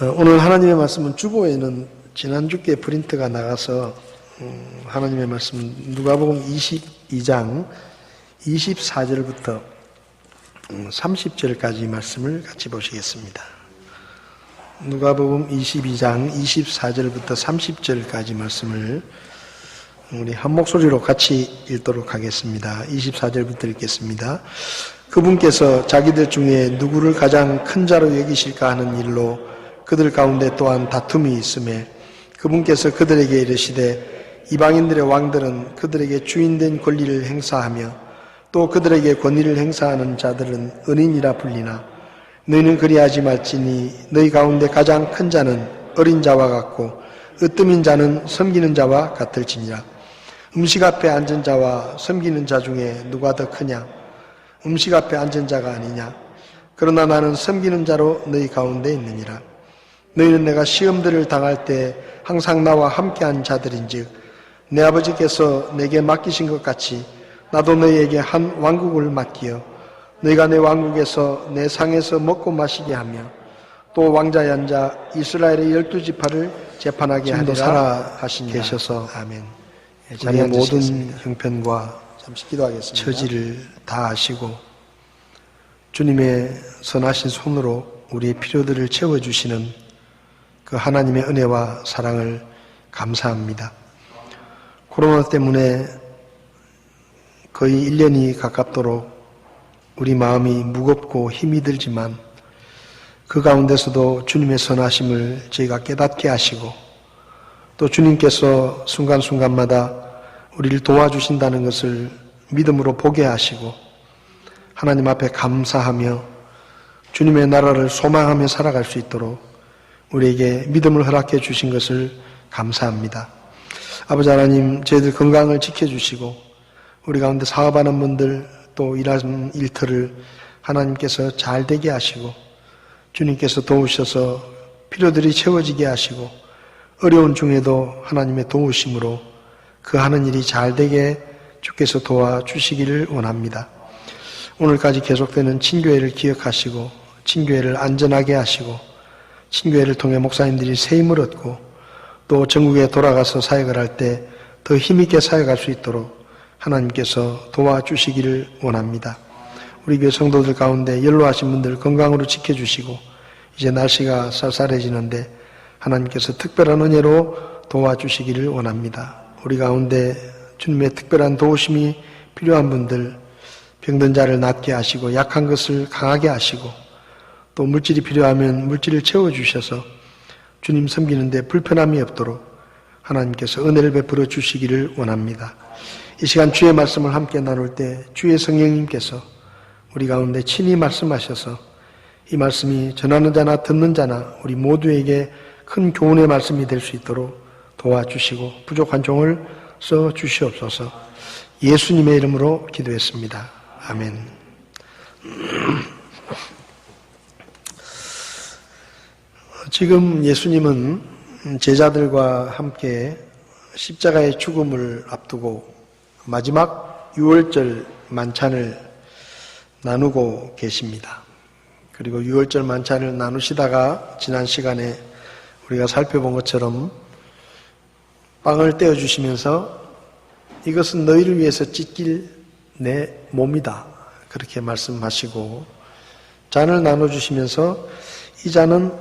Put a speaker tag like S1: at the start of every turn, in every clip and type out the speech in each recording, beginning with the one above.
S1: 오늘 하나님의 말씀은 주보에는 지난주께 프린트가 나가서 하나님의 말씀은 누가복음 22장 24절부터 30절까지 말씀을 같이 보시겠습니다. 누가복음 22장 24절부터 30절까지 말씀을 우리 한 목소리로 같이 읽도록 하겠습니다. 24절부터 읽겠습니다. 그분께서 자기들 중에 누구를 가장 큰 자로 여기실까 하는 일로 그들 가운데 또한 다툼이 있음에 그분께서 그들에게 이르시되 이방인들의 왕들은 그들에게 주인된 권리를 행사하며 또 그들에게 권위를 행사하는 자들은 은인이라 불리나 너희는 그리하지 말지니 너희 가운데 가장 큰 자는 어린 자와 같고 으뜸인 자는 섬기는 자와 같을지니라. 음식 앞에 앉은 자와 섬기는 자 중에 누가 더 크냐? 음식 앞에 앉은 자가 아니냐? 그러나 나는 섬기는 자로 너희 가운데 있느니라. 너희는 내가 시험들을 당할 때 항상 나와 함께한 자들인즉 내 아버지께서 내게 맡기신 것 같이 나도 너희에게 한 왕국을 맡기어 너희가 내 왕국에서 내 상에서 먹고 마시게 하며 또 왕자에 앉아 이스라엘의 12지파를 재판하게 하리라 살아하신 계셔서 아멘. 자리의 모든 형편과 잠시 기도하겠습니다. 처지를 다 아시고 주님의 선하신 손으로 우리의 필요들을 채워주시는 그 하나님의 은혜와 사랑을 감사합니다. 코로나 때문에 거의 1년이 가깝도록 우리 마음이 무겁고 힘이 들지만 그 가운데서도 주님의 선하심을 저희가 깨닫게 하시고 또 주님께서 순간순간마다 우리를 도와주신다는 것을 믿음으로 보게 하시고 하나님 앞에 감사하며 주님의 나라를 소망하며 살아갈 수 있도록 우리에게 믿음을 허락해 주신 것을 감사합니다. 아버지 하나님, 저희들 건강을 지켜주시고 우리 가운데 사업하는 분들 또 일하는 일터를 하나님께서 잘 되게 하시고 주님께서 도우셔서 필요들이 채워지게 하시고 어려운 중에도 하나님의 도우심으로 그 하는 일이 잘 되게 주께서 도와주시기를 원합니다. 오늘까지 계속되는 친교회를 기억하시고 친교회를 안전하게 하시고 친교회를 통해 목사님들이 새 힘을 얻고 또 전국에 돌아가서 사역을 할 때 더 힘있게 사역할 수 있도록 하나님께서 도와주시기를 원합니다. 우리 교회 성도들 가운데 연로하신 분들 건강으로 지켜주시고 이제 날씨가 쌀쌀해지는데 하나님께서 특별한 은혜로 도와주시기를 원합니다. 우리 가운데 주님의 특별한 도우심이 필요한 분들 병든 자를 낫게 하시고 약한 것을 강하게 하시고 또 물질이 필요하면 물질을 채워주셔서 주님 섬기는 데 불편함이 없도록 하나님께서 은혜를 베풀어 주시기를 원합니다. 이 시간 주의 말씀을 함께 나눌 때 주의 성령님께서 우리 가운데 친히 말씀하셔서 이 말씀이 전하는 자나 듣는 자나 우리 모두에게 큰 교훈의 말씀이 될 수 있도록 도와주시고 부족한 종을 써 주시옵소서. 예수님의 이름으로 기도했습니다. 아멘. 지금 예수님은 제자들과 함께 십자가의 죽음을 앞두고 마지막 유월절 만찬을 나누고 계십니다. 그리고 유월절 만찬을 나누시다가 지난 시간에 우리가 살펴본 것처럼 빵을 떼어주시면서 이것은 너희를 위해서 찢길 내 몸이다 그렇게 말씀하시고 잔을 나눠주시면서 이 잔은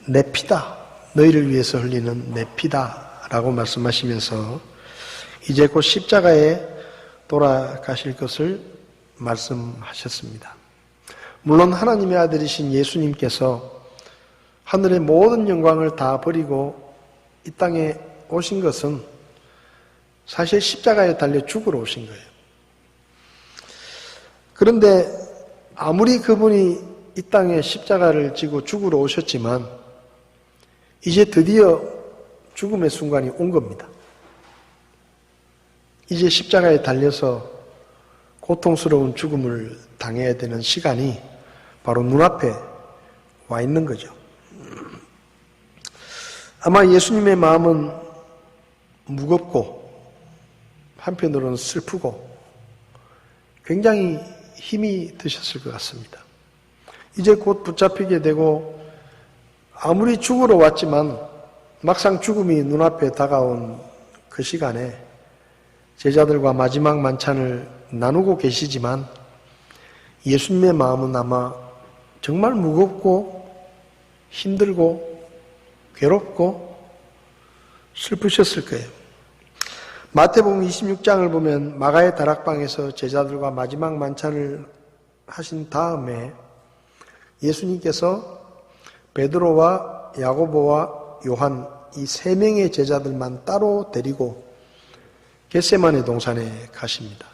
S1: 내 피다 너희를 위해서 흘리는 내 피다 라고 말씀하시면서 이제 곧 십자가에 돌아가실 것을 말씀하셨습니다. 물론 하나님의 아들이신 예수님께서 하늘의 모든 영광을 다 버리고 이 땅에 오신 것은 사실 십자가에 달려 죽으러 오신 거예요. 그런데 아무리 그분이 이 땅에 십자가를 지고 죽으러 오셨지만 이제 드디어 죽음의 순간이 온 겁니다. 이제 십자가에 달려서 고통스러운 죽음을 당해야 되는 시간이 바로 눈앞에 와 있는 거죠. 아마 예수님의 마음은 무겁고 한편으로는 슬프고 굉장히 힘이 드셨을 것 같습니다. 이제 곧 붙잡히게 되고 아무리 죽으러 왔지만 막상 죽음이 눈앞에 다가온 그 시간에 제자들과 마지막 만찬을 나누고 계시지만 예수님의 마음은 아마 정말 무겁고 힘들고 괴롭고 슬프셨을 거예요. 마태복음 26장을 보면 마가의 다락방에서 제자들과 마지막 만찬을 하신 다음에 예수님께서 베드로와 야고보와 요한 이 세 명의 제자들만 따로 데리고 겟세마네 동산에 가십니다.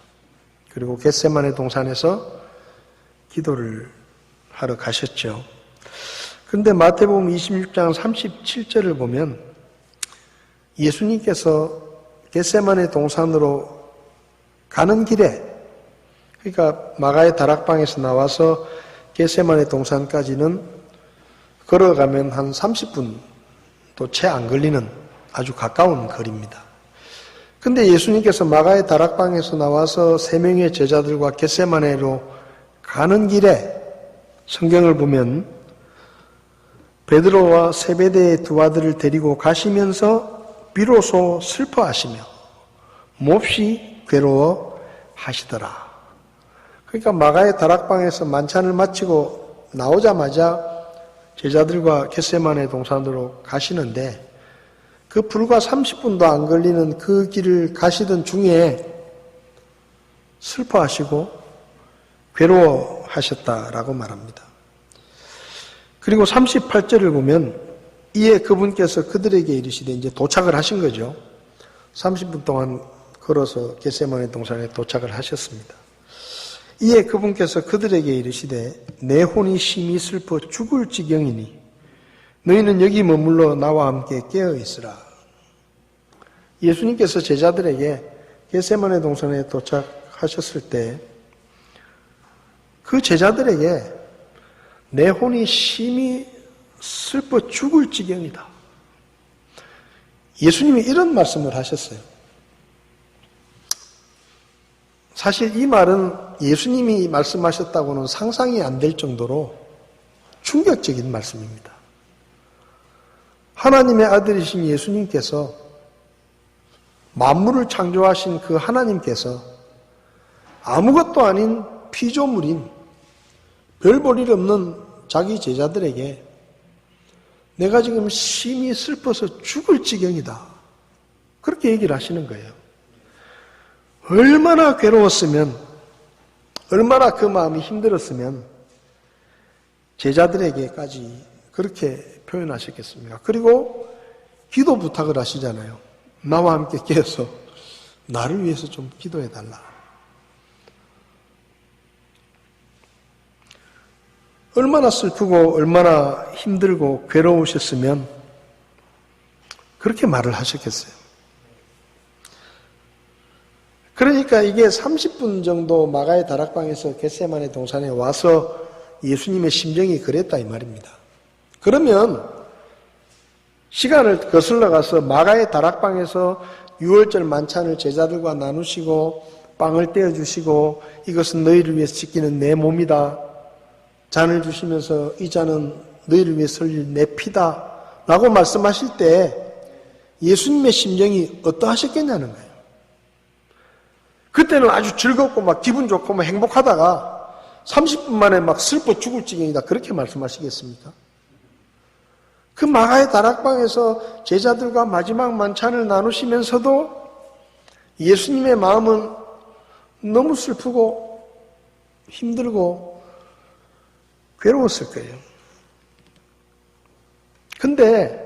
S1: 그리고 겟세마네 동산에서 기도를 하러 가셨죠. 그런데 마태복음 26장 37절을 보면 예수님께서 겟세마네 동산으로 가는 길에, 그러니까 마가의 다락방에서 나와서 겟세마네 동산까지는 걸어가면 한 30분도 채 안 걸리는 아주 가까운 거리입니다. 근데 예수님께서 마가의 다락방에서 나와서 세 명의 제자들과 겟세마네로 가는 길에 성경을 보면 베드로와 세베대의 두 아들을 데리고 가시면서 비로소 슬퍼하시며 몹시 괴로워하시더라. 그러니까 마가의 다락방에서 만찬을 마치고 나오자마자 제자들과 겟세마네 동산으로 가시는데 그 불과 30분도 안 걸리는 그 길을 가시던 중에 슬퍼하시고 괴로워하셨다라고 말합니다. 그리고 38절을 보면 이에 그분께서 그들에게 이르시되, 이제 도착을 하신 거죠. 30분 동안 걸어서 겟세마네 동산에 도착을 하셨습니다. 이에 그분께서 그들에게 이르시되 내 혼이 심히 슬퍼 죽을 지경이니 너희는 여기 머물러 나와 함께 깨어 있으라. 예수님께서 제자들에게 겟세마네 동산에 도착하셨을 때 그 제자들에게 내 혼이 심히 슬퍼 죽을 지경이다. 예수님이 이런 말씀을 하셨어요. 사실 이 말은 예수님이 말씀하셨다고는 상상이 안 될 정도로 충격적인 말씀입니다. 하나님의 아들이신 예수님께서, 만물을 창조하신 그 하나님께서 아무것도 아닌 피조물인 별 볼 일 없는 자기 제자들에게 내가 지금 심히 슬퍼서 죽을 지경이다. 그렇게 얘기를 하시는 거예요. 얼마나 괴로웠으면, 얼마나 그 마음이 힘들었으면 제자들에게까지 그렇게 표현하셨겠습니까? 그리고 기도 부탁을 하시잖아요. 나와 함께 깨어서 나를 위해서 좀 기도해달라. 얼마나 슬프고 얼마나 힘들고 괴로우셨으면 그렇게 말을 하셨겠어요. 그러니까 이게 30분 정도 마가의 다락방에서 겟세마네 동산에 와서 예수님의 심정이 그랬다 이 말입니다. 그러면 시간을 거슬러 가서 마가의 다락방에서 유월절 만찬을 제자들과 나누시고 빵을 떼어주시고 이것은 너희를 위해서 지키는 내 몸이다. 잔을 주시면서 이 잔은 너희를 위해 흘릴 내 피다 라고 말씀하실 때 예수님의 심정이 어떠하셨겠냐는 거예요. 그때는 아주 즐겁고 막 기분 좋고 막 행복하다가 30분 만에 막 슬퍼 죽을 지경이다 그렇게 말씀하시겠습니까? 그 마가의 다락방에서 제자들과 마지막 만찬을 나누시면서도 예수님의 마음은 너무 슬프고 힘들고 괴로웠을 거예요. 근데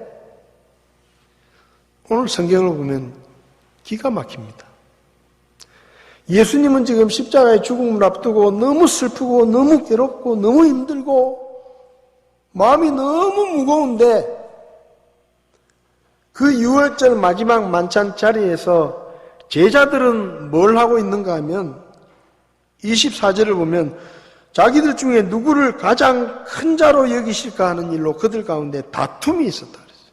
S1: 오늘 성경을 보면 기가 막힙니다. 예수님은 지금 십자가의 죽음을 앞두고 너무 슬프고 너무 괴롭고 너무 힘들고 마음이 너무 무거운데 그 유월절 마지막 만찬 자리에서 제자들은 뭘 하고 있는가 하면 24절을 보면 자기들 중에 누구를 가장 큰 자로 여기실까 하는 일로 그들 가운데 다툼이 있었다 그랬어요.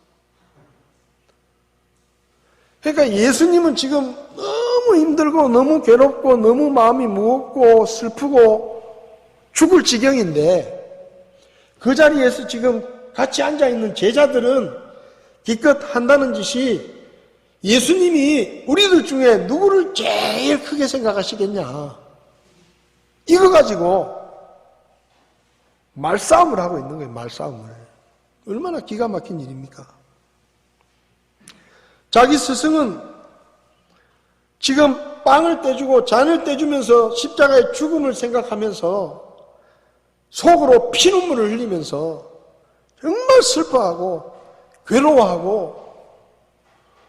S1: 그러니까 예수님은 지금 너무 힘들고 너무 괴롭고 너무 마음이 무겁고 슬프고 죽을 지경인데 그 자리에서 지금 같이 앉아있는 제자들은 기껏 한다는 짓이 예수님이 우리들 중에 누구를 제일 크게 생각하시겠냐. 이거 가지고 말싸움을 하고 있는 거예요. 말싸움을. 얼마나 기가 막힌 일입니까? 자기 스승은 지금 빵을 떼주고 잔을 떼주면서 십자가의 죽음을 생각하면서 속으로 피눈물을 흘리면서 정말 슬퍼하고 괴로워하고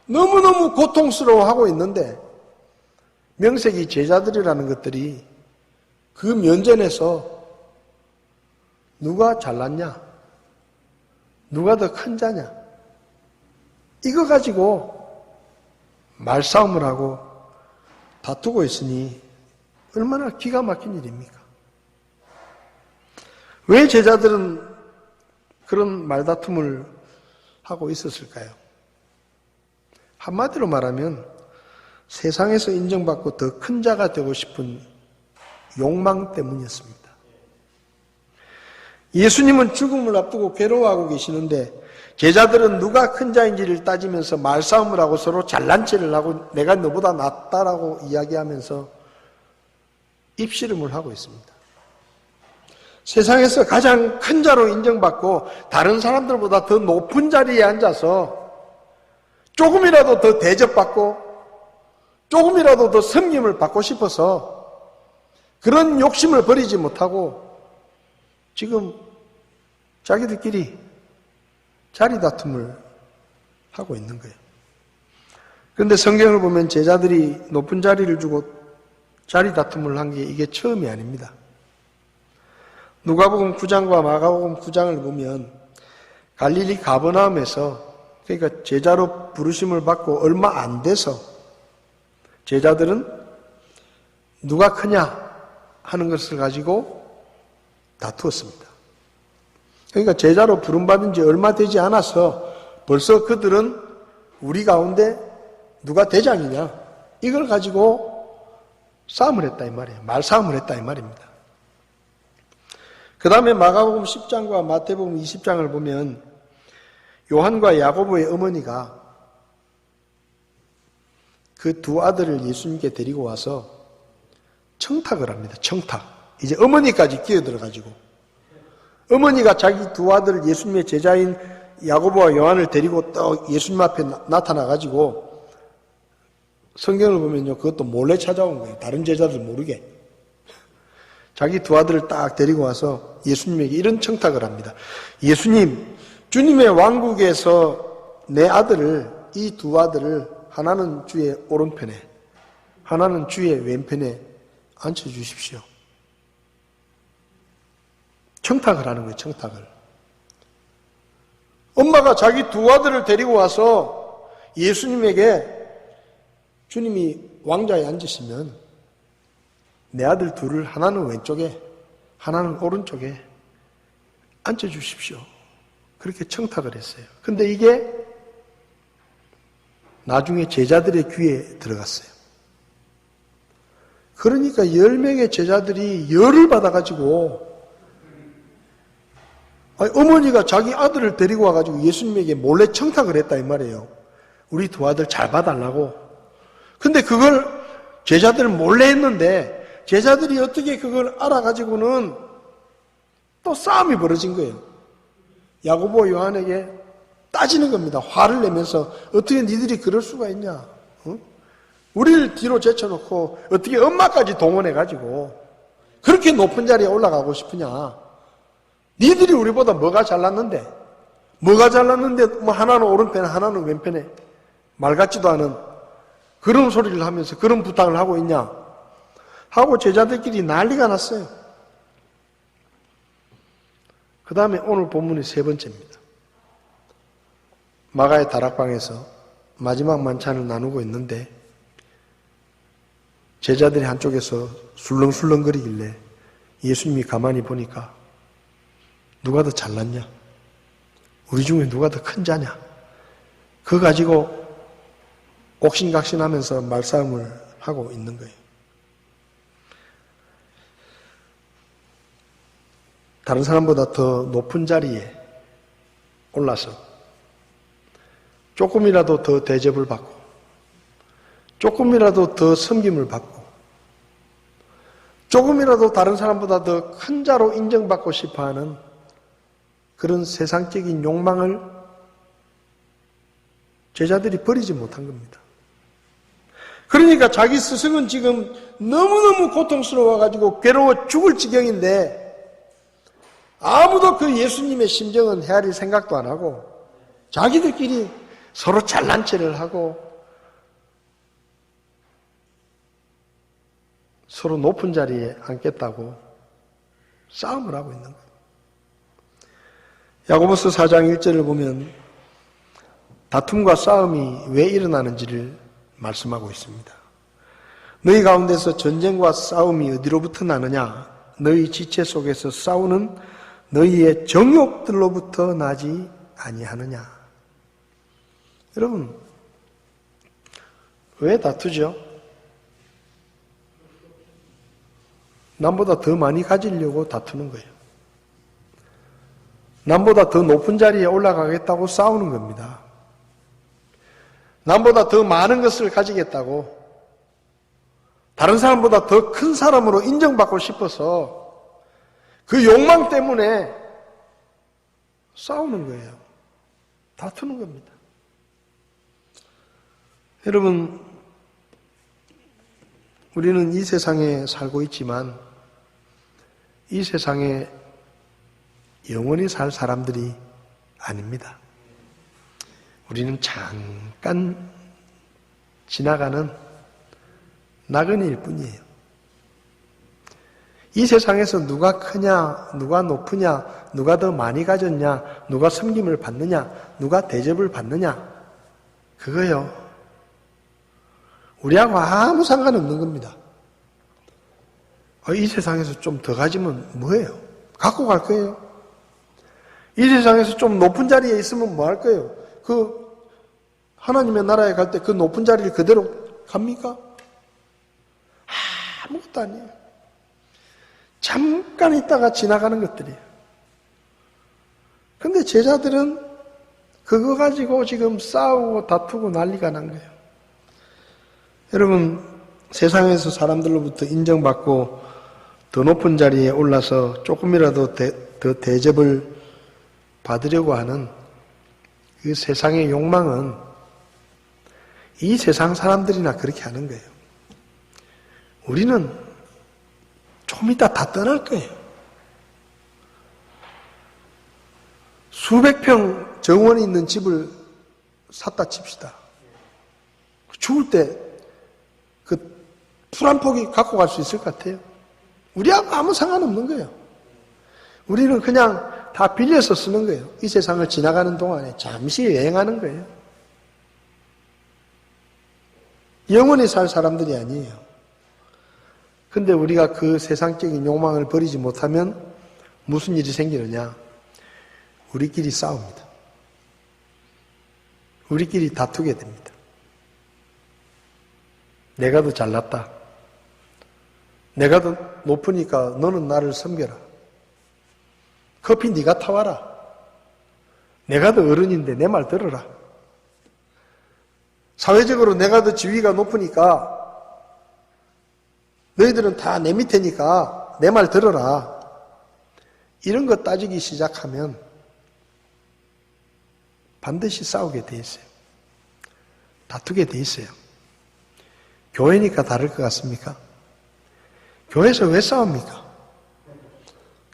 S1: 너무너무 고통스러워하고 있는데 명색이 제자들이라는 것들이 그 면전에서 누가 잘났냐? 누가 더 큰 자냐? 이거 가지고 말싸움을 하고 다투고 있으니 얼마나 기가 막힌 일입니까? 왜 제자들은 그런 말다툼을 하고 있었을까요? 한마디로 말하면 세상에서 인정받고 더 큰 자가 되고 싶은 욕망 때문이었습니다. 예수님은 죽음을 앞두고 괴로워하고 계시는데 제자들은 누가 큰 자인지를 따지면서 말싸움을 하고 서로 잘난 체를 하고 내가 너보다 낫다라고 이야기하면서 입씨름을 하고 있습니다. 세상에서 가장 큰 자로 인정받고 다른 사람들보다 더 높은 자리에 앉아서 조금이라도 더 대접받고 조금이라도 더 섬김을 받고 싶어서 그런 욕심을 버리지 못하고 지금 자기들끼리 자리 다툼을 하고 있는 거예요. 그런데 성경을 보면 제자들이 높은 자리를 주고 자리 다툼을 한 게 이게 처음이 아닙니다. 누가복음 9장과 마가복음 9장을 보면 갈릴리 가버나움에서 그러니까 제자로 부르심을 받고 얼마 안 돼서 제자들은 누가 크냐 하는 것을 가지고 다투었습니다. 그러니까 제자로 부름받은 지 얼마 되지 않아서 벌써 그들은 우리 가운데 누가 대장이냐 이걸 가지고 싸움을 했다 이 말이에요. 말싸움을 했다 이 말입니다. 그 다음에 마가복음 10장과 마태복음 20장을 보면 요한과 야고보의 어머니가 그 두 아들을 예수님께 데리고 와서 청탁을 합니다. 청탁. 이제 어머니까지 끼어들어가지고 어머니가 자기 두 아들 예수님의 제자인 야고보와 요한을 데리고 또 예수님 앞에 나타나가지고 성경을 보면요 그것도 몰래 찾아온 거예요. 다른 제자들 모르게 자기 두 아들을 딱 데리고 와서 예수님에게 이런 청탁을 합니다. 예수님, 주님의 왕국에서 내 아들을 이 두 아들을 하나는 주의 오른편에 하나는 주의 왼편에 앉혀주십시오. 청탁을 하는 거예요. 청탁을. 엄마가 자기 두 아들을 데리고 와서 예수님에게 주님이 왕좌에 앉으시면 내 아들 둘을 하나는 왼쪽에 하나는 오른쪽에 앉혀주십시오. 그렇게 청탁을 했어요. 근데 이게 나중에 제자들의 귀에 들어갔어요. 그러니까 10명의 제자들이 열을 받아가지고 어머니가 자기 아들을 데리고 와가지고 예수님에게 몰래 청탁을 했다 이 말이에요. 우리 두 아들 잘 봐달라고. 근데 그걸 제자들 몰래 했는데 제자들이 어떻게 그걸 알아가지고는 또 싸움이 벌어진 거예요. 야고보 요한에게 따지는 겁니다. 화를 내면서 어떻게 니들이 그럴 수가 있냐. 어? 우리를 뒤로 제쳐놓고 어떻게 엄마까지 동원해가지고 그렇게 높은 자리에 올라가고 싶으냐. 니들이 우리보다 뭐가 잘났는데 뭐 하나는 오른편에 하나는 왼편에 말 같지도 않은 그런 소리를 하면서 그런 부탁을 하고 있냐 하고 제자들끼리 난리가 났어요. 그 다음에 오늘 본문의 세 번째입니다. 마가의 다락방에서 마지막 만찬을 나누고 있는데 제자들이 한쪽에서 술렁술렁거리길래 예수님이 가만히 보니까 누가 더 잘났냐? 우리 중에 누가 더 큰 자냐? 그거 가지고 옥신각신하면서 말싸움을 하고 있는 거예요. 다른 사람보다 더 높은 자리에 올라서 조금이라도 더 대접을 받고 조금이라도 더 섬김을 받고 조금이라도 다른 사람보다 더 큰 자로 인정받고 싶어하는 그런 세상적인 욕망을 제자들이 버리지 못한 겁니다. 그러니까 자기 스승은 지금 너무너무 고통스러워가지고 괴로워 죽을 지경인데 아무도 그 예수님의 심정은 헤아릴 생각도 안 하고 자기들끼리 서로 잘난 체를 하고 서로 높은 자리에 앉겠다고 싸움을 하고 있는 거예요. 야고보서 4장 1절을 보면 다툼과 싸움이 왜 일어나는지를 말씀하고 있습니다. 너희 가운데서 전쟁과 싸움이 어디로부터 나느냐? 너희 지체 속에서 싸우는 너희의 정욕들로부터 나지 아니하느냐? 여러분, 왜 다투죠? 남보다 더 많이 가지려고 다투는 거예요. 남보다 더 높은 자리에 올라가겠다고 싸우는 겁니다. 남보다 더 많은 것을 가지겠다고, 다른 사람보다 더 큰 사람으로 인정받고 싶어서 그 욕망 때문에 싸우는 거예요. 다투는 겁니다. 여러분, 우리는 이 세상에 살고 있지만 이 세상에 영원히 살 사람들이 아닙니다. 우리는 잠깐 지나가는 나그네일 뿐이에요. 이 세상에서 누가 크냐, 누가 높으냐, 누가 더 많이 가졌냐, 누가 섬김을 받느냐, 누가 대접을 받느냐, 그거요. 우리하고 아무 상관없는 겁니다. 이 세상에서 좀 더 가지면 뭐예요? 갖고 갈 거예요. 이 세상에서 좀 높은 자리에 있으면 뭐 할 거예요? 그 하나님의 나라에 갈 때 그 높은 자리를 그대로 갑니까? 아무것도 아니에요. 잠깐 있다가 지나가는 것들이에요. 근데 제자들은 그거 가지고 지금 싸우고 다투고 난리가 난 거예요. 여러분, 세상에서 사람들로부터 인정받고 더 높은 자리에 올라서 조금이라도 더 대접을 받으려고 하는 그 세상의 욕망은 이 세상 사람들이나 그렇게 하는 거예요. 우리는 좀 이따 다 떠날 거예요. 수백 평 정원이 있는 집을 샀다 칩시다. 죽을 때 그 풀 한 포기 갖고 갈 수 있을 것 같아요? 우리하고 아무 상관없는 거예요. 우리는 그냥 다 빌려서 쓰는 거예요. 이 세상을 지나가는 동안에 잠시 여행하는 거예요. 영원히 살 사람들이 아니에요. 근데 우리가 그 세상적인 욕망을 버리지 못하면 무슨 일이 생기느냐? 우리끼리 싸웁니다. 우리끼리 다투게 됩니다. 내가 더 잘났다. 내가 더 높으니까 너는 나를 섬겨라. 커피 네가 타와라. 내가 더 어른인데 내 말 들어라. 사회적으로 내가 더 지위가 높으니까 너희들은 다 내 밑에니까 내 말 들어라. 이런 거 따지기 시작하면 반드시 싸우게 돼 있어요. 다투게 돼 있어요. 교회니까 다를 것 같습니까? 교회에서 왜 싸웁니까?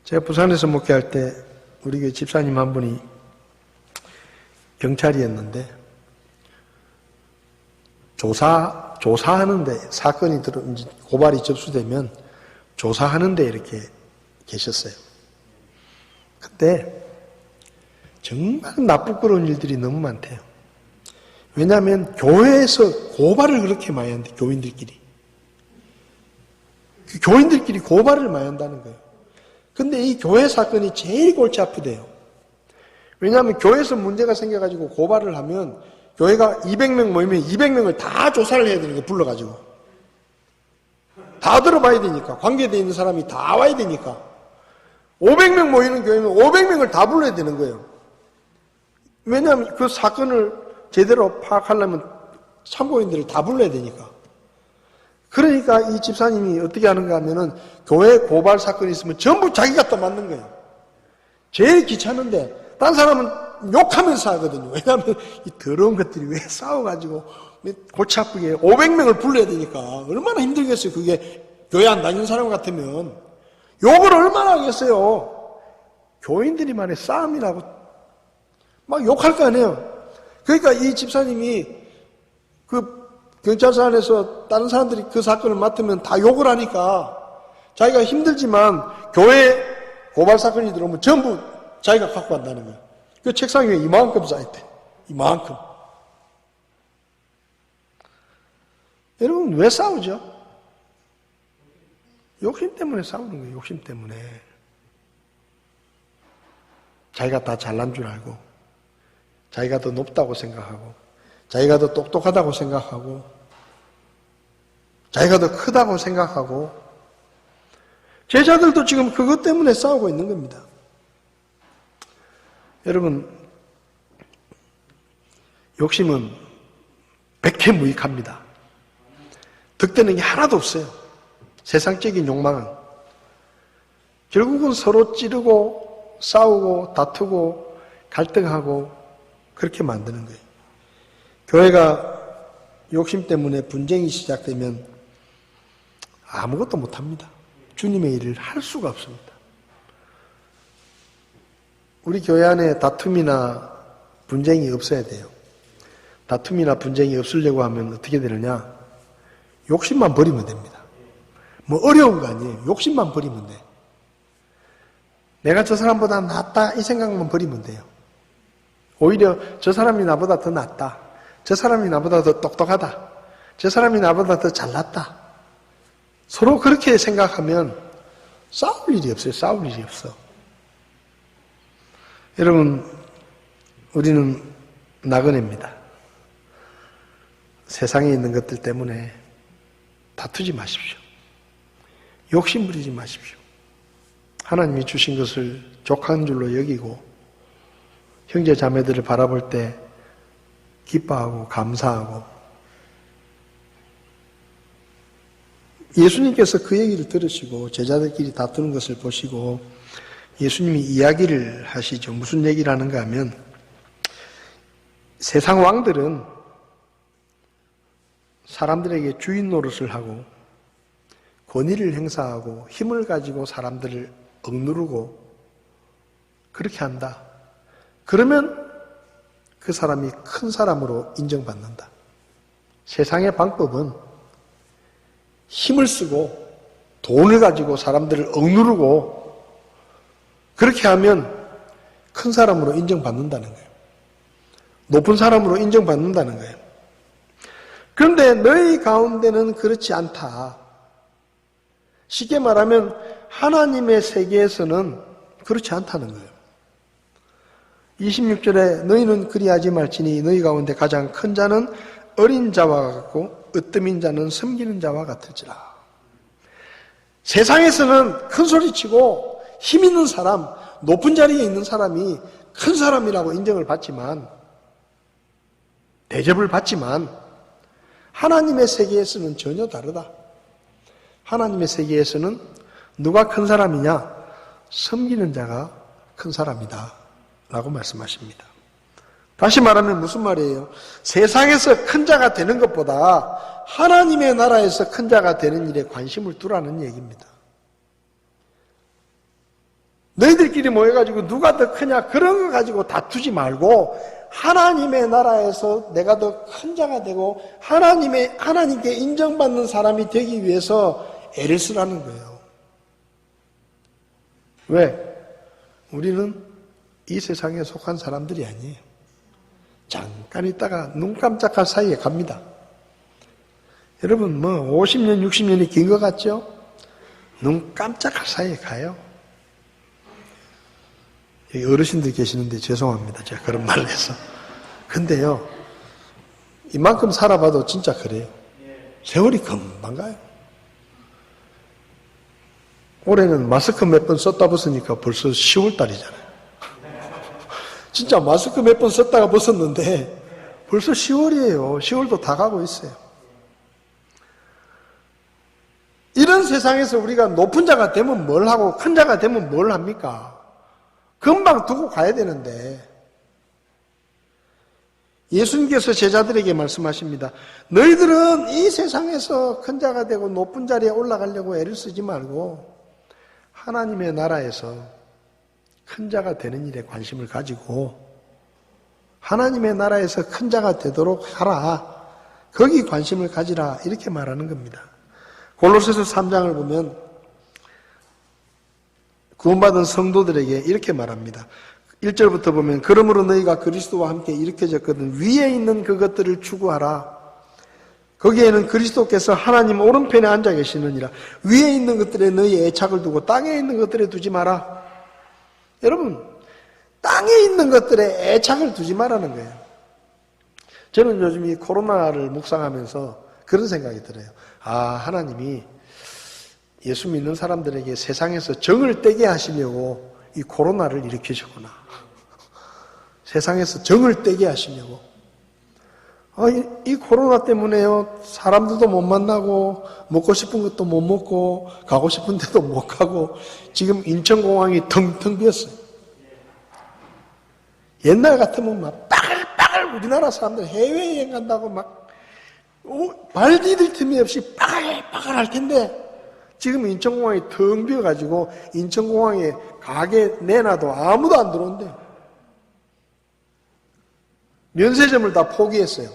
S1: 제가 부산에서 목회할 때 우리 교회 집사님 한 분이 경찰이었는데 조사하는데 사건이 고발이 접수되면 조사하는데 이렇게 계셨어요. 근데 정말 나쁘고러운 일들이 너무 많대요. 왜냐하면 교회에서 고발을 그렇게 많이 하는데 교인들끼리 고발을 많이 한다는 거예요. 근데 이 교회 사건이 제일 골치 아프대요. 왜냐하면 교회에서 문제가 생겨가지고 고발을 하면 교회가 200명 모이면 200명을 다 조사를 해야 되는 거예요. 불러가지고 다 들어봐야 되니까, 관계되어 있는 사람이 다 와야 되니까 500명 모이는 교회면 500명을 다 불러야 되는 거예요. 왜냐하면 그 사건을 제대로 파악하려면 참고인들을 다 불러야 되니까. 그러니까 이 집사님이 어떻게 하는가 하면은 교회 고발 사건이 있으면 전부 자기가 또 맞는 거예요. 제일 귀찮은데 딴 사람은 욕하면서 하거든요. 왜냐하면 이 더러운 것들이 왜 싸워가지고 골치 아프게 500명을 불러야 되니까 얼마나 힘들겠어요. 그게 교회 안 다니는 사람 같으면 욕을 얼마나 하겠어요. 교인들이 만에 싸움이 나고 막 욕할 거 아니에요. 그러니까 이 집사님이 그 경찰서 안에서 다른 사람들이 그 사건을 맡으면 다 욕을 하니까 자기가 힘들지만 교회 고발 사건이 들어오면 전부 자기가 갖고 간다는 거예요. 그 책상 위에 이만큼 쌓였대. 이만큼. 여러분 왜 싸우죠? 욕심 때문에 싸우는 거예요. 욕심 때문에. 자기가 다 잘난 줄 알고 자기가 더 높다고 생각하고 자기가 더 똑똑하다고 생각하고 자기가 더 크다고 생각하고 제자들도 지금 그것 때문에 싸우고 있는 겁니다. 여러분 욕심은 백해무익합니다. 득되는 게 하나도 없어요. 세상적인 욕망은 결국은 서로 찌르고 싸우고 다투고 갈등하고 그렇게 만드는 거예요. 교회가 욕심 때문에 분쟁이 시작되면 아무것도 못합니다. 주님의 일을 할 수가 없습니다. 우리 교회 안에 다툼이나 분쟁이 없어야 돼요. 다툼이나 분쟁이 없으려고 하면 어떻게 되느냐? 욕심만 버리면 됩니다. 뭐 어려운 거 아니에요. 욕심만 버리면 돼. 내가 저 사람보다 낫다 이 생각만 버리면 돼요. 오히려 저 사람이 나보다 더 낫다. 저 사람이 나보다 더 똑똑하다. 저 사람이 나보다 더 잘났다. 서로 그렇게 생각하면 싸울 일이 없어요. 싸울 일이 없어. 여러분, 우리는 나그네입니다. 세상에 있는 것들 때문에 다투지 마십시오. 욕심 부리지 마십시오. 하나님이 주신 것을 족한 줄로 여기고 형제 자매들을 바라볼 때 기뻐하고 감사하고 예수님께서 그 얘기를 들으시고 제자들끼리 다투는 것을 보시고 예수님이 이야기를 하시죠. 무슨 얘기를 하는가 하면 세상 왕들은 사람들에게 주인 노릇을 하고 권위를 행사하고 힘을 가지고 사람들을 억누르고 그렇게 한다. 그러면 그 사람이 큰 사람으로 인정받는다. 세상의 방법은 힘을 쓰고 돈을 가지고 사람들을 억누르고 그렇게 하면 큰 사람으로 인정받는다는 거예요. 높은 사람으로 인정받는다는 거예요. 그런데 너희 가운데는 그렇지 않다. 쉽게 말하면 하나님의 세계에서는 그렇지 않다는 거예요. 26절에 너희는 그리하지 말지니 너희 가운데 가장 큰 자는 어린 자와 같고 으뜸인 자는 섬기는 자와 같을지라. 세상에서는 큰 소리치고 힘 있는 사람, 높은 자리에 있는 사람이 큰 사람이라고 인정을 받지만 대접을 받지만 하나님의 세계에서는 전혀 다르다. 하나님의 세계에서는 누가 큰 사람이냐? 섬기는 자가 큰 사람이다 라고 말씀하십니다. 다시 말하면 무슨 말이에요? 세상에서 큰 자가 되는 것보다 하나님의 나라에서 큰 자가 되는 일에 관심을 두라는 얘기입니다. 너희들끼리 모여가지고 누가 더 크냐 그런 거 가지고 다투지 말고 하나님의 나라에서 내가 더 큰 자가 되고 하나님께 인정받는 사람이 되기 위해서 애를 쓰라는 거예요. 왜? 우리는 이 세상에 속한 사람들이 아니에요. 잠깐 있다가 눈 깜짝할 사이에 갑니다. 여러분 50년 60년이 긴 것 같죠? 눈 깜짝할 사이에 가요. 여기 어르신들 계시는데 죄송합니다. 제가 그런 말을 해서. 근데요, 이만큼 살아봐도 진짜 그래요. 세월이 금방 가요. 올해는 마스크 몇 번 썼다 벗으니까 벌써 10월 달이잖아요. 진짜 마스크 몇 번 썼다가 벗었는데 벌써 10월이에요. 10월도 다 가고 있어요. 이런 세상에서 우리가 높은 자가 되면 뭘 하고 큰 자가 되면 뭘 합니까? 금방 두고 가야 되는데 예수님께서 제자들에게 말씀하십니다. 너희들은 이 세상에서 큰 자가 되고 높은 자리에 올라가려고 애를 쓰지 말고 하나님의 나라에서 큰 자가 되는 일에 관심을 가지고 하나님의 나라에서 큰 자가 되도록 하라. 거기 관심을 가지라. 이렇게 말하는 겁니다. 골로새서 3장을 보면 구원받은 성도들에게 이렇게 말합니다. 1절부터 보면 그러므로 너희가 그리스도와 함께 일으켜졌거든 위에 있는 그것들을 추구하라. 거기에는 그리스도께서 하나님 오른편에 앉아 계시느니라. 위에 있는 것들에 너희 애착을 두고 땅에 있는 것들에 두지 마라. 여러분, 땅에 있는 것들에 애착을 두지 말라는 거예요. 저는 요즘 이 코로나를 묵상하면서 그런 생각이 들어요. 하나님이 예수 믿는 사람들에게 세상에서 정을 떼게 하시려고 이 코로나를 일으키셨구나. 세상에서 정을 떼게 하시려고. 이 코로나 때문에요. 사람들도 못 만나고 먹고 싶은 것도 못 먹고 가고 싶은 데도 못 가고 지금 인천공항이 텅텅 비었어요. 옛날 같으면 막 빠글빠글 우리나라 사람들 해외여행 간다고 막 발 디딜 틈이 없이 빠글빠글 할 텐데 지금 인천공항이 텅 비어가지고 인천공항에 가게 내놔도 아무도 안 들어온대요. 면세점을 다 포기했어요.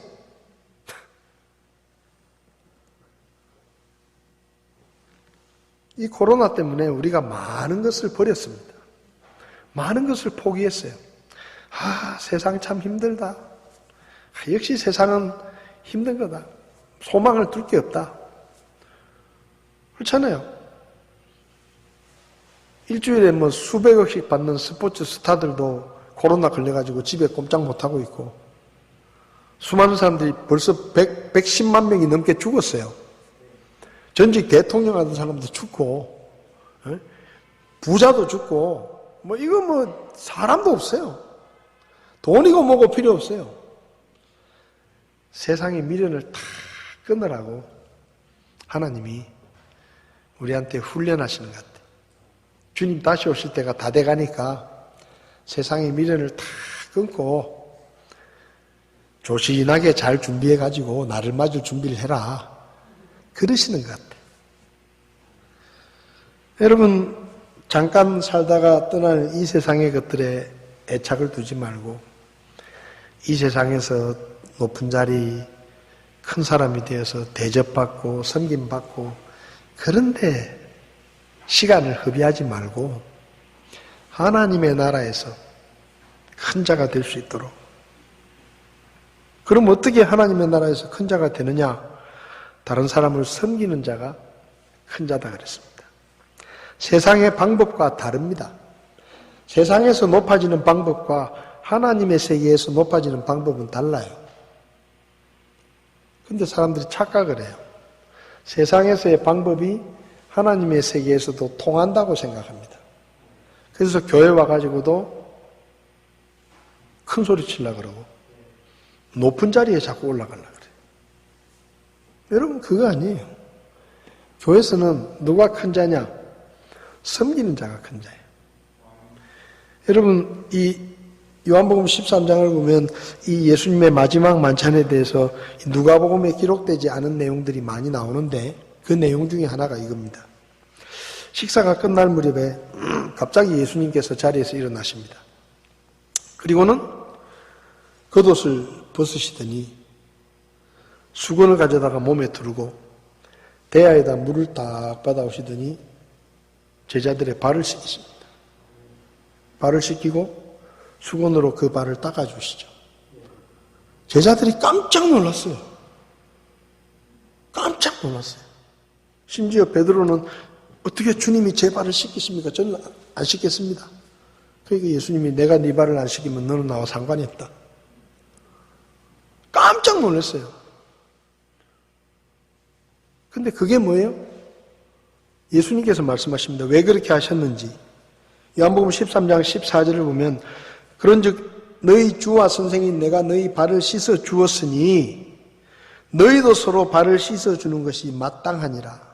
S1: 이 코로나 때문에 우리가 많은 것을 버렸습니다. 많은 것을 포기했어요. 세상 참 힘들다. 역시 세상은 힘든 거다. 소망을 둘 게 없다. 그렇잖아요. 일주일에 수백억씩 받는 스포츠 스타들도 코로나 걸려가지고 집에 꼼짝 못하고 있고 수많은 사람들이 벌써 110만 명이 넘게 죽었어요. 전직 대통령 하던 사람도 죽고 부자도 죽고 이거 사람도 없어요. 돈이고 뭐고 필요 없어요. 세상의 미련을 다 끊으라고 하나님이 우리한테 훈련하시는 것 같아요. 주님 다시 오실 때가 다 돼가니까 세상의 미련을 다 끊고 조신하게 잘 준비해가지고 나를 맞을 준비를 해라. 그러시는 것 같아요. 여러분, 잠깐 살다가 떠날 이 세상의 것들에 애착을 두지 말고 이 세상에서 높은 자리, 큰 사람이 되어서 대접받고 섬김받고 그런데 시간을 허비하지 말고 하나님의 나라에서 큰 자가 될 수 있도록. 그럼 어떻게 하나님의 나라에서 큰 자가 되느냐? 다른 사람을 섬기는 자가 큰 자다 그랬습니다. 세상의 방법과 다릅니다. 세상에서 높아지는 방법과 하나님의 세계에서 높아지는 방법은 달라요. 근데 사람들이 착각을 해요. 세상에서의 방법이 하나님의 세계에서도 통한다고 생각합니다. 그래서 교회 와가지고도 큰 소리 치려고 그러고 높은 자리에 자꾸 올라가려고 그래요. 여러분, 그거 아니에요. 교회에서는 누가 큰 자냐? 섬기는 자가 큰 자예요. 여러분, 이 요한복음 13장을 보면 이 예수님의 마지막 만찬에 대해서 누가복음에 기록되지 않은 내용들이 많이 나오는데 그 내용 중에 하나가 이겁니다. 식사가 끝날 무렵에 갑자기 예수님께서 자리에서 일어나십니다. 그리고는 겉옷을 벗으시더니 수건을 가져다가 몸에 두르고 대야에다 물을 딱 받아오시더니 제자들의 발을 씻기십니다. 발을 씻기고 수건으로 그 발을 닦아주시죠. 제자들이 깜짝 놀랐어요. 깜짝 놀랐어요. 심지어 베드로는 어떻게 주님이 제 발을 씻기십니까? 저는 안 씻겠습니다. 그러니까 예수님이 내가 네 발을 안 씻기면 너는 나와 상관이 없다. 깜짝 놀랐어요. 근데 그게 뭐예요? 예수님께서 말씀하십니다. 왜 그렇게 하셨는지. 요한복음 13장 14절을 보면 그런즉 너희 주와 선생인 내가 너희 발을 씻어 주었으니 너희도 서로 발을 씻어 주는 것이 마땅하니라.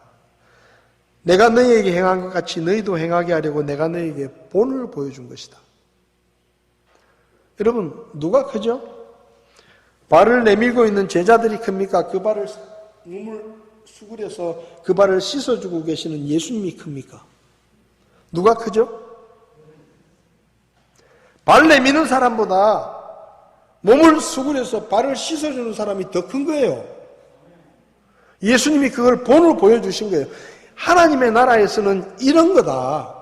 S1: 내가 너희에게 행한 것 같이 너희도 행하게 하려고 내가 너희에게 본을 보여준 것이다. 여러분, 누가 크죠? 발을 내밀고 있는 제자들이 큽니까? 그 발을 눈물 수그려서 그 발을 씻어주고 계시는 예수님이 큽니까? 누가 크죠? 발 내미는 사람보다 몸을 수그려서 발을 씻어주는 사람이 더 큰 거예요. 예수님이 그걸 본을 보여주신 거예요. 하나님의 나라에서는 이런 거다.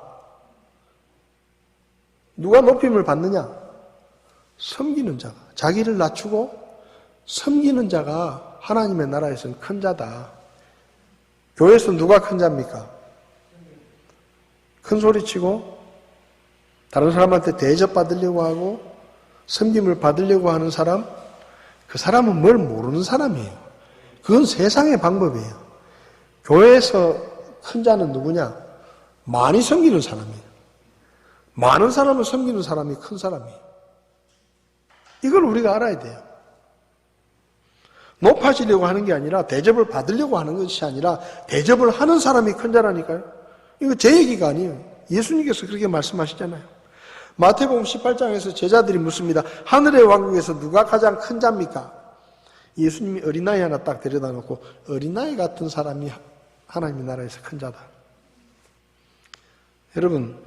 S1: 누가 높임을 받느냐? 섬기는 자가. 자기를 낮추고 섬기는 자가 하나님의 나라에서는 큰 자다. 교회에서 누가 큰 자입니까? 큰 소리 치고 다른 사람한테 대접받으려고 하고 섬김을 받으려고 하는 사람, 그 사람은 뭘 모르는 사람이에요. 그건 세상의 방법이에요. 교회에서 큰 자는 누구냐? 많이 섬기는 사람이에요. 많은 사람을 섬기는 사람이 큰 사람이에요. 이걸 우리가 알아야 돼요. 높아지려고 하는 게 아니라 대접을 받으려고 하는 것이 아니라 대접을 하는 사람이 큰 자라니까요. 이거 제 얘기가 아니에요. 예수님께서 그렇게 말씀하시잖아요. 마태복음 18장에서 제자들이 묻습니다. 하늘의 왕국에서 누가 가장 큰 자입니까? 예수님이 어린아이 하나 딱 데려다 놓고 어린아이 같은 사람이 하나님의 나라에서 큰 자다. 여러분,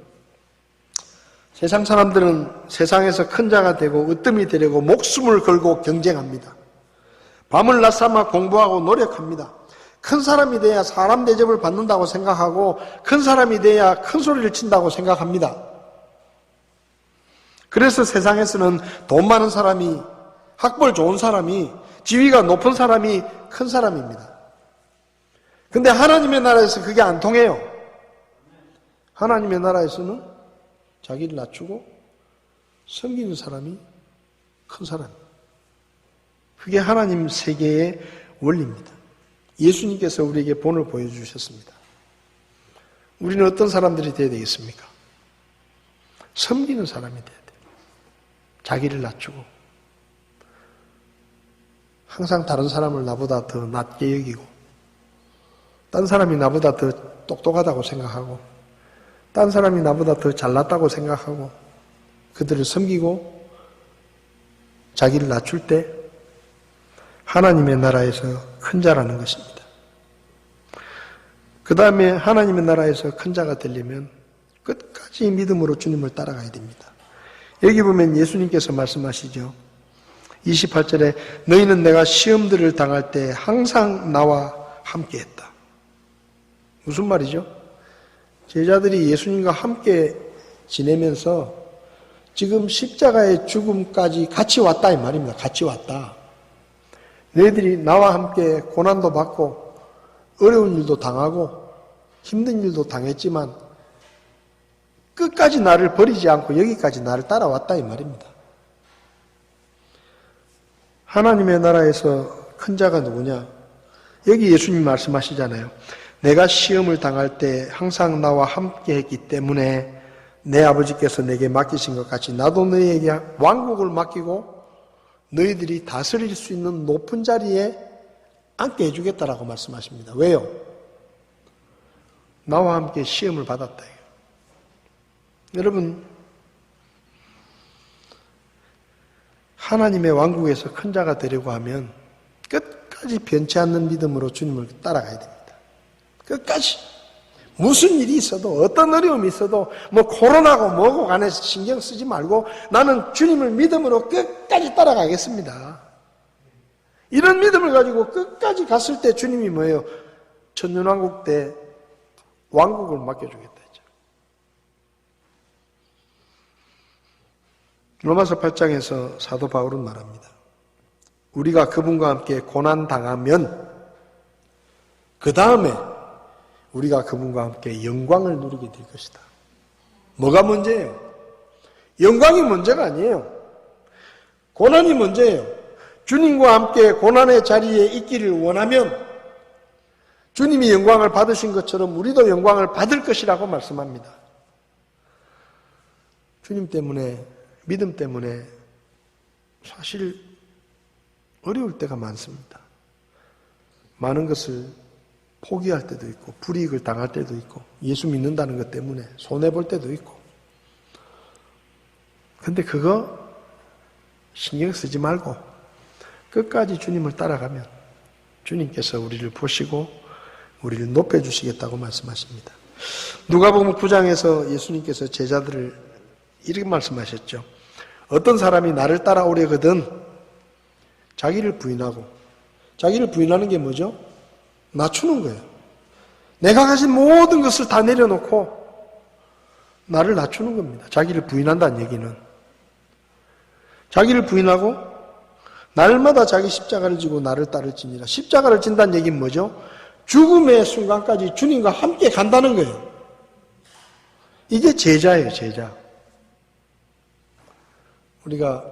S1: 세상 사람들은 세상에서 큰 자가 되고 으뜸이 되려고 목숨을 걸고 경쟁합니다. 밤을 낮삼아 공부하고 노력합니다. 큰 사람이 돼야 사람 대접을 받는다고 생각하고 큰 사람이 돼야 큰 소리를 친다고 생각합니다. 그래서 세상에서는 돈 많은 사람이, 학벌 좋은 사람이, 지위가 높은 사람이 큰 사람입니다. 근데 하나님의 나라에서 그게 안 통해요. 하나님의 나라에서는 자기를 낮추고 섬기는 사람이 큰 사람입니다. 그게 하나님 세계의 원리입니다. 예수님께서 우리에게 본을 보여주셨습니다. 우리는 어떤 사람들이 되어야 되겠습니까? 섬기는 사람이 되어야 돼요. 자기를 낮추고 항상 다른 사람을 나보다 더 낮게 여기고 딴 사람이 나보다 더 똑똑하다고 생각하고 딴 사람이 나보다 더 잘났다고 생각하고 그들을 섬기고 자기를 낮출 때 하나님의 나라에서 큰 자라는 것입니다. 그 다음에 하나님의 나라에서 큰 자가 되려면 끝까지 믿음으로 주님을 따라가야 됩니다. 여기 보면 예수님께서 말씀하시죠. 28절에 너희는 내가 시험들을 당할 때 항상 나와 함께 했다. 무슨 말이죠? 제자들이 예수님과 함께 지내면서 지금 십자가의 죽음까지 같이 왔다 이 말입니다. 같이 왔다. 너희들이 나와 함께 고난도 받고 어려운 일도 당하고 힘든 일도 당했지만 끝까지 나를 버리지 않고 여기까지 나를 따라왔다 이 말입니다. 하나님의 나라에서 큰 자가 누구냐? 여기 예수님 말씀하시잖아요. 내가 시험을 당할 때 항상 나와 함께 했기 때문에 내 아버지께서 내게 맡기신 것 같이 나도 너희에게 왕국을 맡기고 너희들이 다스릴 수 있는 높은 자리에 앉게 해주겠다라고 말씀하십니다. 왜요? 나와 함께 시험을 받았다. 여러분, 하나님의 왕국에서 큰 자가 되려고 하면 끝까지 변치 않는 믿음으로 주님을 따라가야 됩니다. 끝까지. 무슨 일이 있어도 어떤 어려움이 있어도 뭐 코로나고 뭐고 간에 신경 쓰지 말고 나는 주님을 믿음으로 끝까지 따라가겠습니다. 이런 믿음을 가지고 끝까지 갔을 때 주님이 뭐예요? 천년왕국 때 왕국을 맡겨주겠다 했죠. 로마서 8장에서 사도 바울은 말합니다. 우리가 그분과 함께 고난당하면 그 다음에 우리가 그분과 함께 영광을 누리게 될 것이다. 뭐가 문제예요? 영광이 문제가 아니에요. 고난이 문제예요. 주님과 함께 고난의 자리에 있기를 원하면 주님이 영광을 받으신 것처럼 우리도 영광을 받을 것이라고 말씀합니다. 주님 때문에, 믿음 때문에 사실 어려울 때가 많습니다. 많은 것을 포기할 때도 있고 불이익을 당할 때도 있고 예수 믿는다는 것 때문에 손해볼 때도 있고, 근데 그거 신경 쓰지 말고 끝까지 주님을 따라가면 주님께서 우리를 보시고 우리를 높여주시겠다고 말씀하십니다. 누가복음 9장에서 예수님께서 제자들을 이렇게 말씀하셨죠. 어떤 사람이 나를 따라오려거든 자기를 부인하고, 자기를 부인하는 게 뭐죠? 낮추는 거예요. 내가 가진 모든 것을 다 내려놓고 나를 낮추는 겁니다. 자기를 부인한다는 얘기는 자기를 부인하고 날마다 자기 십자가를 지고 나를 따를지니라. 십자가를 진다는 얘기는 뭐죠? 죽음의 순간까지 주님과 함께 간다는 거예요. 이게 제자예요, 제자. 우리가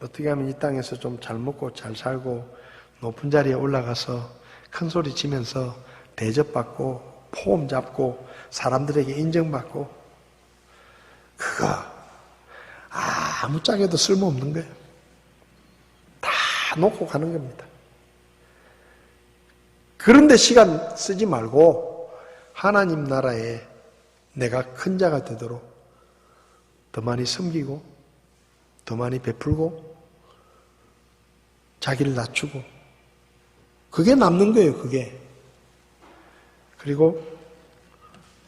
S1: 어떻게 하면 이 땅에서 좀 잘 먹고 잘 살고 높은 자리에 올라가서 큰 소리 치면서 대접받고 포옹 잡고 사람들에게 인정받고, 그거 아무짝에도 쓸모없는 거예요. 다 놓고 가는 겁니다. 그런데 시간 쓰지 말고 하나님 나라에 내가 큰 자가 되도록 더 많이 섬기고 더 많이 베풀고 자기를 낮추고, 그게 남는 거예요, 그게. 그리고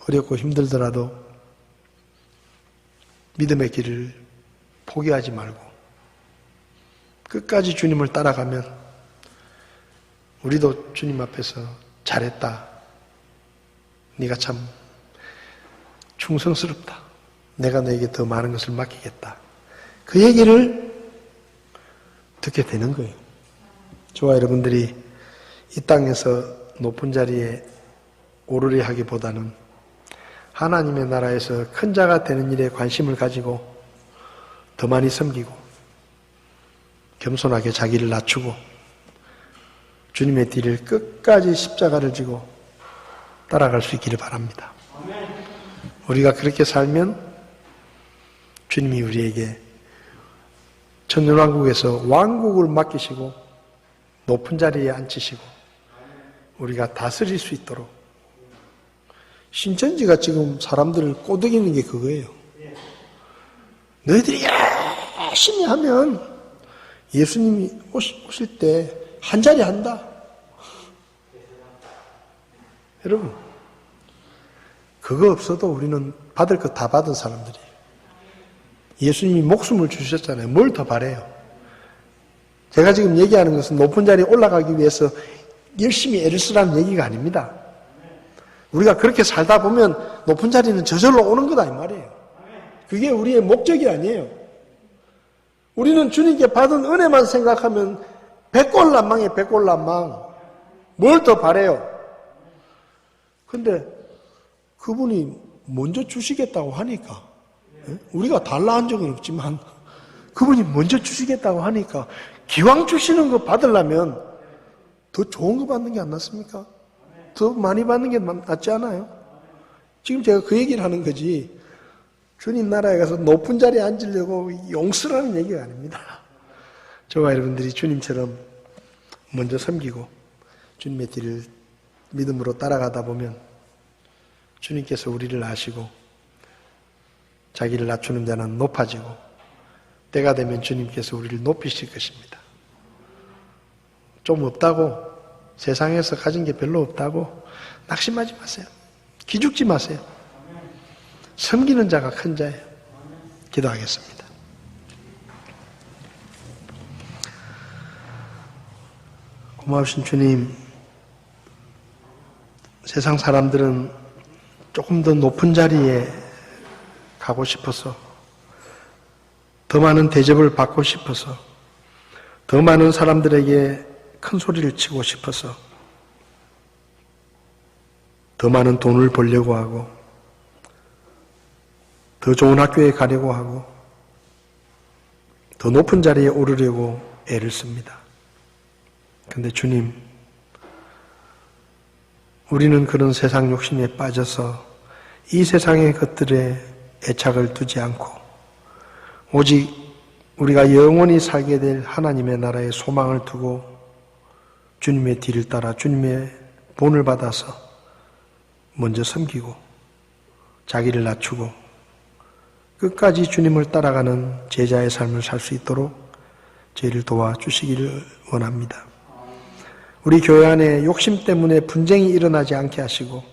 S1: 어렵고 힘들더라도 믿음의 길을 포기하지 말고 끝까지 주님을 따라가면 우리도 주님 앞에서 잘했다, 네가 참 충성스럽다, 내가 너에게 더 많은 것을 맡기겠다, 그 얘기를 듣게 되는 거예요. 저와 여러분들이 이 땅에서 높은 자리에 오르려 하기보다는 하나님의 나라에서 큰 자가 되는 일에 관심을 가지고 더 많이 섬기고 겸손하게 자기를 낮추고 주님의 뒤를 끝까지 십자가를 지고 따라갈 수 있기를 바랍니다. 우리가 그렇게 살면 주님이 우리에게 천년왕국에서 왕국을 맡기시고 높은 자리에 앉히시고 우리가 다스릴 수 있도록, 신천지가 지금 사람들을 꼬드기는 게 그거예요. 너희들이 열심히 하면 예수님이 오실 때 한 자리 한다. 여러분, 그거 없어도 우리는 받을 거 다 받은 사람들이에요. 예수님이 목숨을 주셨잖아요. 뭘 더 바래요? 제가 지금 얘기하는 것은 높은 자리에 올라가기 위해서 열심히 애를 쓰라는 얘기가 아닙니다. 우리가 그렇게 살다 보면 높은 자리는 저절로 오는 거다 이 말이에요. 그게 우리의 목적이 아니에요. 우리는 주님께 받은 은혜만 생각하면 백골난망이에요. 백골난망. 뭘 더 바래요? 근데 그분이 먼저 주시겠다고 하니까, 우리가 달라 한 적은 없지만 그분이 먼저 주시겠다고 하니까 기왕 주시는 거 받으려면 더 좋은 거 받는 게 안 낫습니까? 더 많이 받는 게 낫지 않아요? 지금 제가 그 얘기를 하는 거지, 주님 나라에 가서 높은 자리에 앉으려고 용서라는 얘기가 아닙니다. 저와 여러분들이 주님처럼 먼저 섬기고 주님의 뒤를 믿음으로 따라가다 보면 주님께서 우리를 아시고 자기를 낮추는 자는 높아지고 때가 되면 주님께서 우리를 높이실 것입니다. 좀 없다고, 세상에서 가진 게 별로 없다고 낙심하지 마세요. 기죽지 마세요. 섬기는 자가 큰 자예요. 기도하겠습니다. 고마우신 주님, 세상 사람들은 조금 더 높은 자리에 가고 싶어서, 더 많은 대접을 받고 싶어서, 더 많은 사람들에게 큰 소리를 치고 싶어서, 더 많은 돈을 벌려고 하고, 더 좋은 학교에 가려고 하고, 더 높은 자리에 오르려고 애를 씁니다. 근데 주님, 우리는 그런 세상 욕심에 빠져서 이 세상의 것들에 애착을 두지 않고 오직 우리가 영원히 살게 될 하나님의 나라에 소망을 두고 주님의 뒤를 따라 주님의 본을 받아서 먼저 섬기고 자기를 낮추고 끝까지 주님을 따라가는 제자의 삶을 살 수 있도록 저희를 도와주시기를 원합니다. 우리 교회 안에 욕심 때문에 분쟁이 일어나지 않게 하시고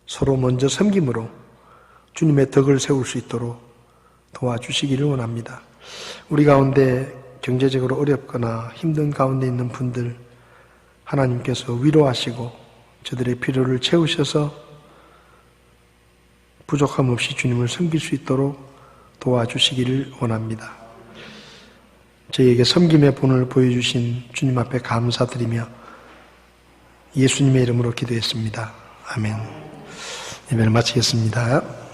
S1: 서로 먼저 섬김으로 주님의 덕을 세울 수 있도록 도와주시기를 원합니다. 우리 가운데 경제적으로 어렵거나 힘든 가운데 있는 분들 하나님께서 위로하시고 저들의 필요를 채우셔서 부족함 없이 주님을 섬길 수 있도록 도와주시기를 원합니다. 저희에게 섬김의 본을 보여주신 주님 앞에 감사드리며 예수님의 이름으로 기도했습니다. 아멘. 예배를 마치겠습니다.